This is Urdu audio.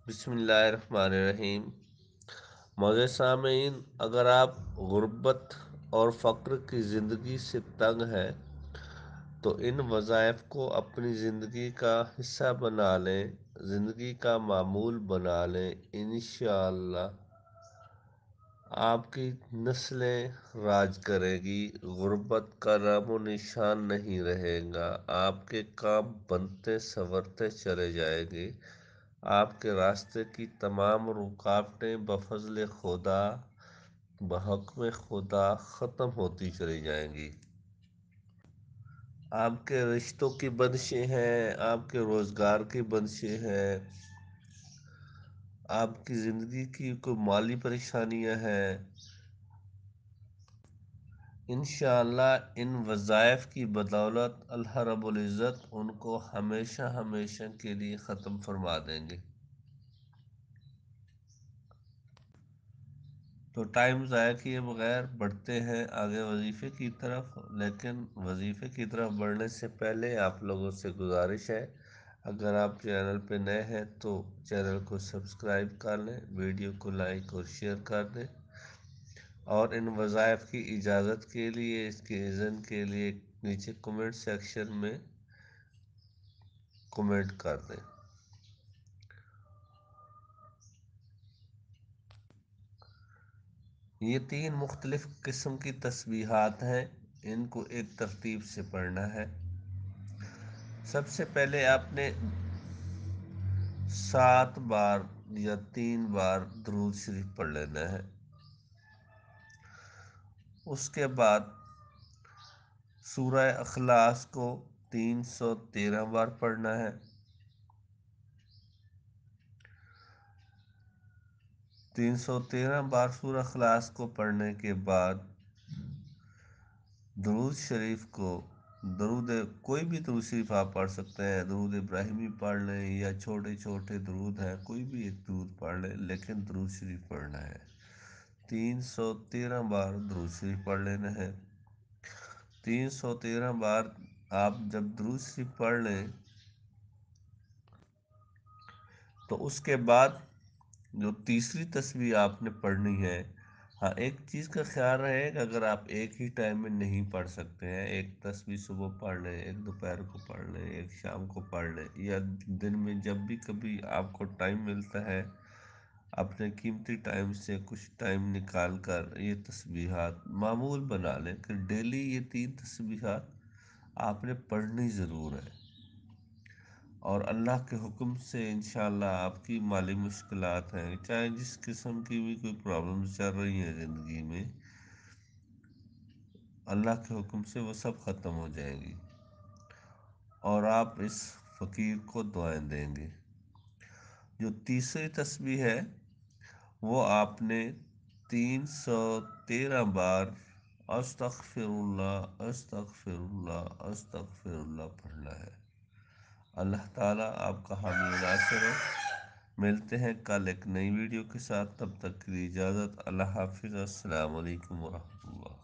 بسم اللہ الرحمن الرحیم۔ معزز سامعین، اگر آپ غربت اور فقر کی زندگی سے تنگ ہیں تو ان وظائف کو اپنی زندگی کا حصہ بنا لیں، زندگی کا معمول بنا لیں۔ انشاءاللہ آپ کی نسلیں راج کرے گی، غربت کا نام و نشان نہیں رہے گا، آپ کے کام بنتے سنورتے چلے جائیں گے، آپ کے راستے کی تمام رکاوٹیں بفضل خدا بحکم خدا ختم ہوتی چلی جائیں گی۔ آپ کے رشتوں کی بندشیں ہیں، آپ کے روزگار کی بندشیں ہیں، آپ کی زندگی کی کوئی مالی پریشانیاں ہیں، انشاءاللہ ان وظائف کی بدولت اللہ رب العزت ان کو ہمیشہ ہمیشہ کے لیے ختم فرما دیں گے۔ تو ٹائم ضائع کیے بغیر بڑھتے ہیں آگے وظیفے کی طرف، لیکن وظیفے کی طرف بڑھنے سے پہلے آپ لوگوں سے گزارش ہے، اگر آپ چینل پہ نئے ہیں تو چینل کو سبسکرائب کر لیں، ویڈیو کو لائک اور شیئر کر دیں، اور ان وظائف کی اجازت کے لیے، اس کے اذن کے لیے نیچے کمنٹ سیکشن میں کمنٹ کر دیں۔ یہ 3 مختلف قسم کی تسبیحات ہیں، ان کو ایک ترتیب سے پڑھنا ہے۔ سب سے پہلے آپ نے 7 بار یا 3 بار درود شریف پڑھ لینا ہے۔ اس کے بعد سورہ اخلاص کو 313 بار پڑھنا ہے۔ 313 بار سورہ اخلاص کو پڑھنے کے بعد درود شریف کو کوئی بھی درود شریف آپ پڑھ سکتے ہیں، درود ابراہیمی پڑھ لیں یا چھوٹے چھوٹے درود ہیں، کوئی بھی ایک درود پڑھ لیں، لیکن درود شریف پڑھنا ہے۔ 313 بار درود شریف پڑھ لینا ہے۔ 313 بار آپ جب درود شریف پڑھ لیں تو اس کے بعد جو تیسری تسبیح آپ نے پڑھنی ہے، ہاں ایک چیز کا خیال رہے کہ اگر آپ ایک ہی ٹائم میں نہیں پڑھ سکتے ہیں، ایک تسبیح صبح پڑھ لیں، ایک دوپہر کو پڑھ لیں، ایک شام کو پڑھ لیں، یا دن میں جب بھی کبھی آپ کو ٹائم ملتا ہے اپنے قیمتی ٹائم سے کچھ ٹائم نکال کر یہ تسبیحات معمول بنا لیں کہ ڈیلی یہ 3 تسبیحات آپ نے پڑھنی ضرور ہے، اور اللہ کے حکم سے انشاءاللہ آپ کی مالی مشکلات ہیں، چاہے جس قسم کی بھی کوئی پرابلمز چل رہی ہیں زندگی میں، اللہ کے حکم سے وہ سب ختم ہو جائیں گی، اور آپ اس فقیر کو دعائیں دیں گے۔ جو تیسری تسبیح ہے وہ آپ نے 313 بار استغفر اللہ استغفر اللہ استغفر اللہ پڑھنا ہے۔ اللہ تعالیٰ آپ کا حامی و ناصر ہو۔ ملتے ہیں کل ایک نئی ویڈیو کے ساتھ، تب تک کے لیے اجازت، اللہ حافظ، السلام علیکم ورحمۃ اللہ۔